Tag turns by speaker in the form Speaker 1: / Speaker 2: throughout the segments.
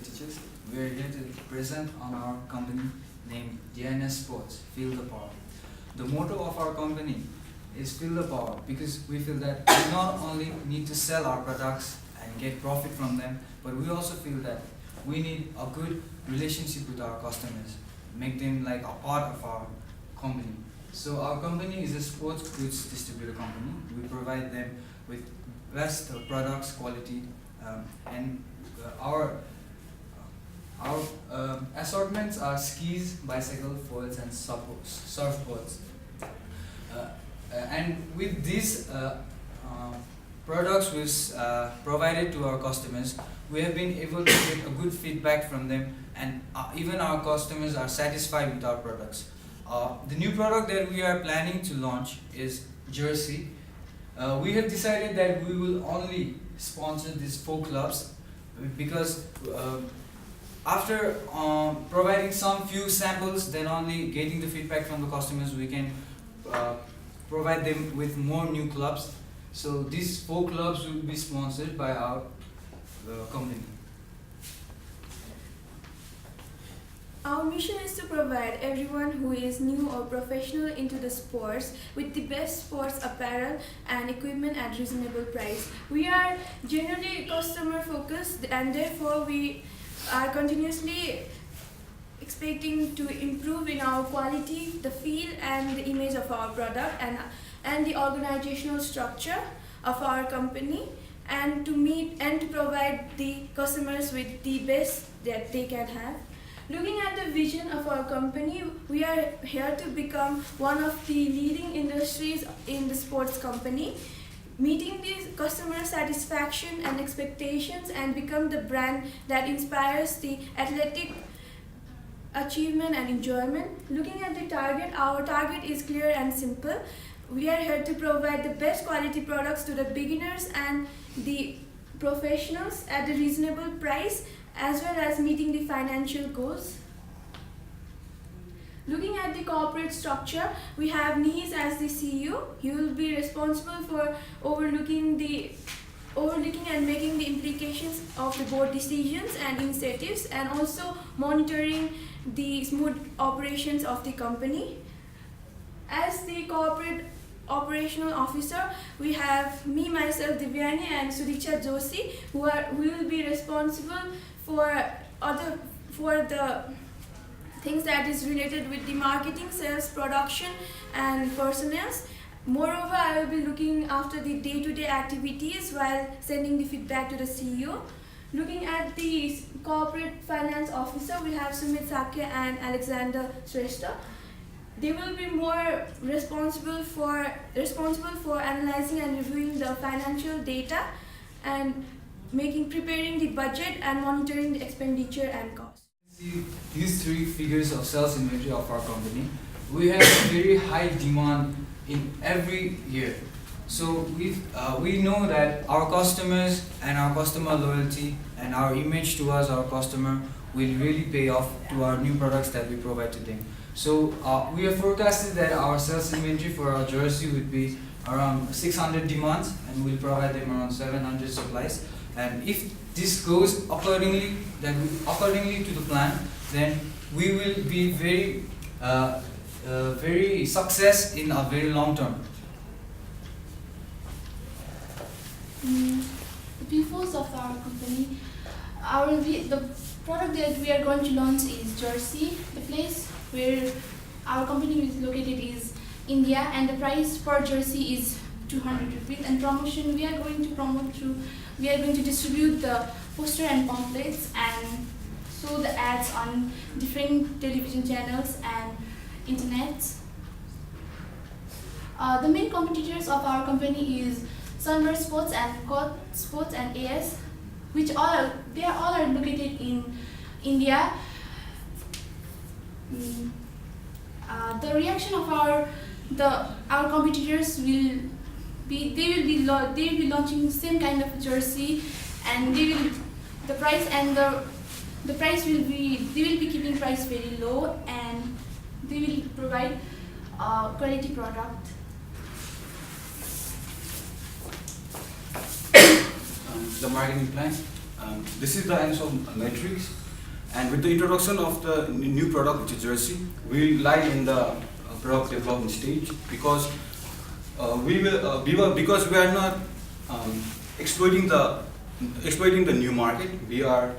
Speaker 1: teachers. We are here to present on our company named DNS Sports, Feel the Power. The motto of our company is Feel the Power because we feel that we not only need to sell our products and get profit from them, but we also feel that we need a good relationship with our customers, make them like a part of our company. So our company is a sports goods distributor company. We provide them with best products, quality, and our assortments are skis, bicycle, foils, and surfboards. And with these products we've provided to our customers, we have been able to get a good feedback from them, and even our customers are satisfied with our products. The new product that we are planning to launch is jersey. We have decided that we will only sponsor these 4 clubs because after providing some few samples, then only getting the feedback from the customers, we can provide them with more new clubs. So these 4 clubs will be sponsored by our company.
Speaker 2: Our mission is to provide everyone who is new or professional into the sports with the best sports apparel and equipment at reasonable price. We are generally customer focused, and therefore we are continuously expecting to improve in our quality, the feel and the image of our product, and the organizational structure of our company, and to meet and to provide the customers with the best that they can have. Looking at the vision of our company, we are here to become one of the leading industries in the sports company, meeting the customer satisfaction and expectations, and become the brand that inspires the athletic achievement and enjoyment. Looking at the target, our target is clear and simple. We are here to provide the best quality products to the beginners and the professionals at a reasonable price, as well as meeting the financial goals. Looking at the corporate structure, we have Nihis as the CEO. He will be responsible for overlooking and making the implications of the board decisions and incentives, and also monitoring the smooth operations of the company. As the corporate operational officer, we have me, myself, Divyani, and Sudiksha Joshi, who will be responsible for the things that is related with the marketing, sales, production, and personnel. Moreover, I will be looking after the day-to-day activities while sending the feedback to the CEO. Looking at the corporate finance officer, we have Sumit Sakya and Alexander Shrestha. They will be more responsible for analyzing and reviewing the financial data and preparing the budget and monitoring the expenditure and cost.
Speaker 1: See these 3 figures of sales inventory of our company. We have a very high demand in every year. So we know that our customers and our customer loyalty and our image towards our customer will really pay off to our new products that we provide to them. So we have forecasted that our sales inventory for our jersey would be around 600 demands, and we'll provide them around 700 supplies. And if this goes accordingly to the plan, then we will be very success in a very long term.
Speaker 3: The purpose of our company, the product that we are going to launch is jersey. The place where our company is located is India, and the price per jersey is 200 rupees. And promotion, we are going to distribute the poster and pamphlets and show the ads on different television channels and internet. The main competitors of our company is Sunburst Sports and Court Sports and AS, which all are located in India. The reaction of our competitors will be launching same kind of jersey, and they will be keeping price very low, and they will provide quality product.
Speaker 4: The marketing plan. This is the Ansel matrix, and with the introduction of the new product, which is jersey, we lie in the product development stage because because we are not exploiting the new market. We are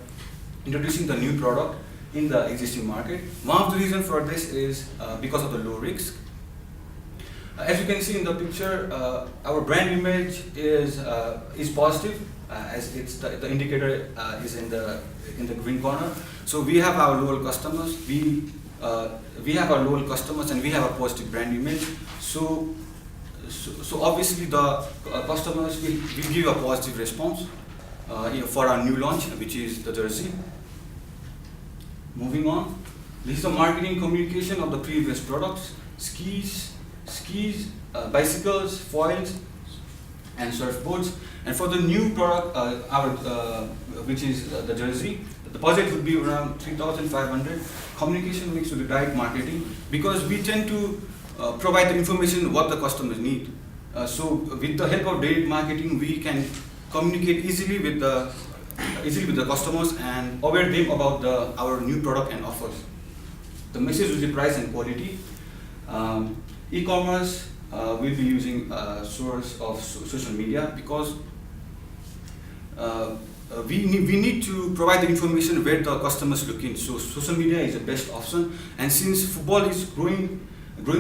Speaker 4: introducing the new product in the existing market. One of the reasons for this is because of the low risk. As you can see in the picture, our brand image is positive, as it's the indicator is in the green corner. So we have our loyal customers. We have our loyal customers, and we have a positive brand image. So obviously the customers will give a positive response for our new launch, which is the jersey. Moving on, this is the marketing communication of the previous products: skis, bicycles, foils, and surfboards. And for the new product, which is the jersey, the budget would be around 3,500. Communication mixed with the direct marketing, because we tend to provide the information what the customers need. So with the help of direct marketing, we can communicate easily with the customers and aware them about our new product and offers. The message will be price and quality. E-commerce will be using a source of social media, because we need to provide the information where the customers look in. So social media is the best option, and since football is growing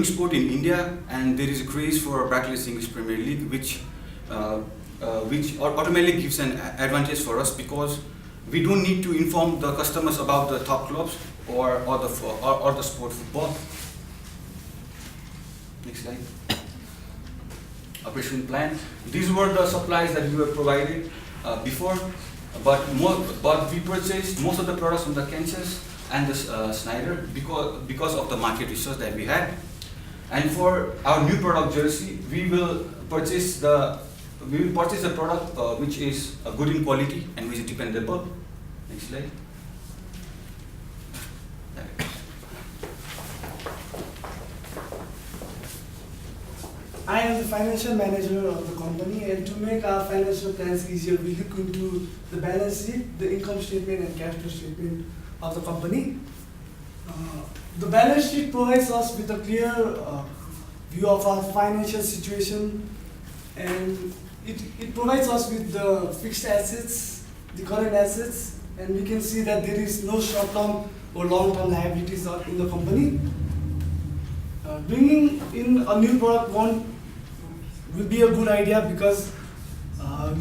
Speaker 4: sport in India, and there is a craze for Barclays English Premier League, which automatically gives an advantage for us, because we don't need to inform the customers about the top clubs or the sport football. Next slide. Operation plan. These were the supplies that we were provided before, but we purchased most of the products from the Kansas and the Snyder because of the market research that we had. And for our new product jersey, we will purchase the product which is good in quality and which is dependable. Next slide.
Speaker 5: I am the financial manager of the company, and to make our financial plans easier, we look into the balance sheet, the income statement, and cash flow statement of the company. The balance sheet provides us with a clear view of our financial situation, and it provides us with the fixed assets, the current assets, and we can see that there is no short-term or long-term liabilities in the company. Bringing in a new product will be a good idea, because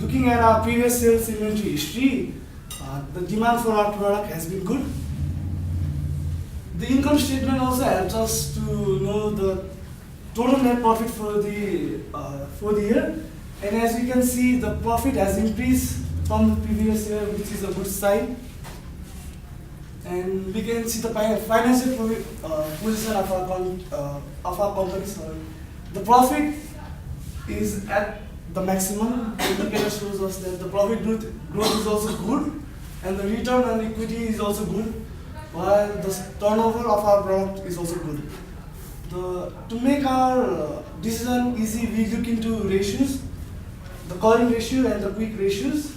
Speaker 5: looking at our previous sales inventory history, the demand for our product has been good. The income statement also helps us to know the total net profit for the year, and as we can see, the profit has increased from the previous year, which is a good sign. And we can see the financial position of our company. Sorry. The profit is at the maximum. The indicator shows us that the profit growth is also good, and the return on equity is also good, while the turnover of our product is also good. To make our decision easy, we look into ratios, the current ratio and the quick ratios.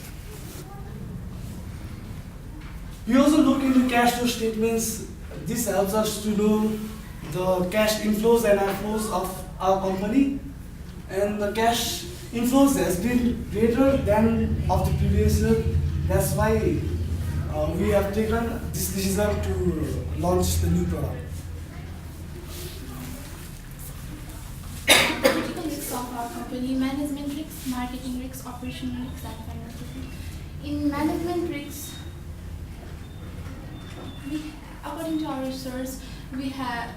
Speaker 5: We also look into cash flow statements. This helps us to know the cash inflows and outflows of our company, and the cash inflows has been greater than of the previous year. That's why we have taken this decision to launch the new product.
Speaker 3: Critical risks of our company: management risks, marketing risks, operational risks, and financial risks. In management risks, according to our research, we have,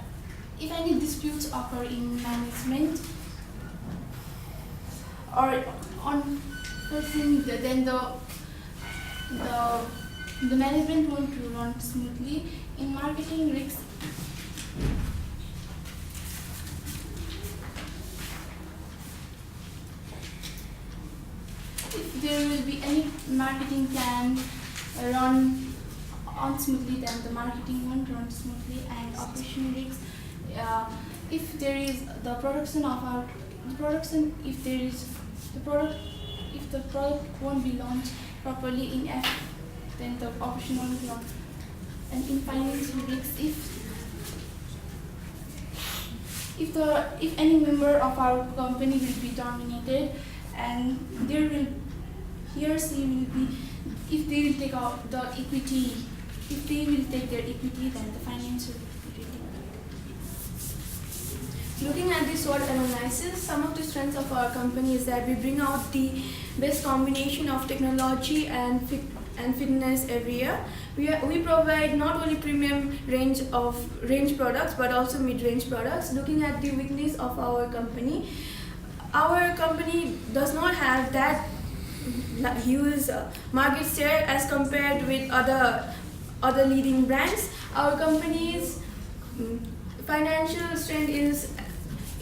Speaker 3: if any disputes occur in management or on person, then the management won't run smoothly. In marketing risks, if there will be any marketing plan run on smoothly, then the marketing won't run smoothly. And operational risks, if there is the production of our production, if the product won't be launched properly in then the optional loan. And in financial risks, if any member of our company will be terminated, and he or she will be, if they will take out the equity, if they will take their equity, then the financial will be.
Speaker 2: Looking at the SWOT analysis, some of the strengths of our company is that we bring out the best combination of technology and fitness every year. We provide not only premium range products but also mid-range products. Looking at the weakness of our company does not have that huge market share as compared with other leading brands. Our company's financial strength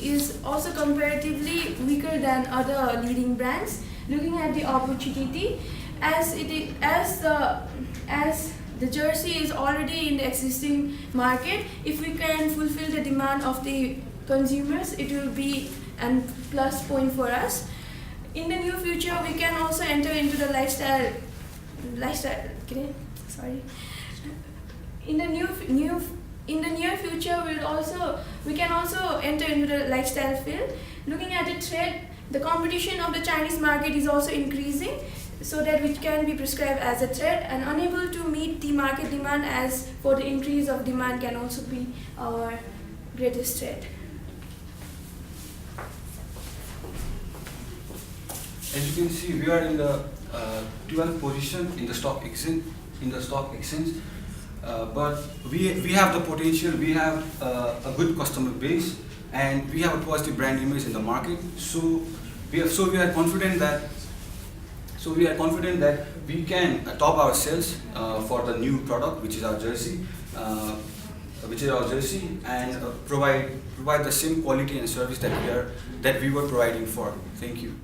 Speaker 2: is also comparatively weaker than other leading brands. Looking at the opportunity, as the jersey is already in the existing market, if we can fulfill the demand of the consumers, it will be a plus point for us. In the near future, we can also enter into the lifestyle. Okay, sorry. In the near future, we can also enter into the lifestyle field. Looking at the trend, the competition of the Chinese market is also increasing, so that which can be prescribed as a threat, and unable to meet the market demand as for the increase of demand can also be our greatest threat.
Speaker 4: As you can see, we are in the 12th position in the stock exchange. But we have the potential. We have a good customer base, and we have a positive brand image in the market. So we are confident that we can top our sales for the new product, which is our jersey, and provide the same quality and service that we were providing for. Thank you.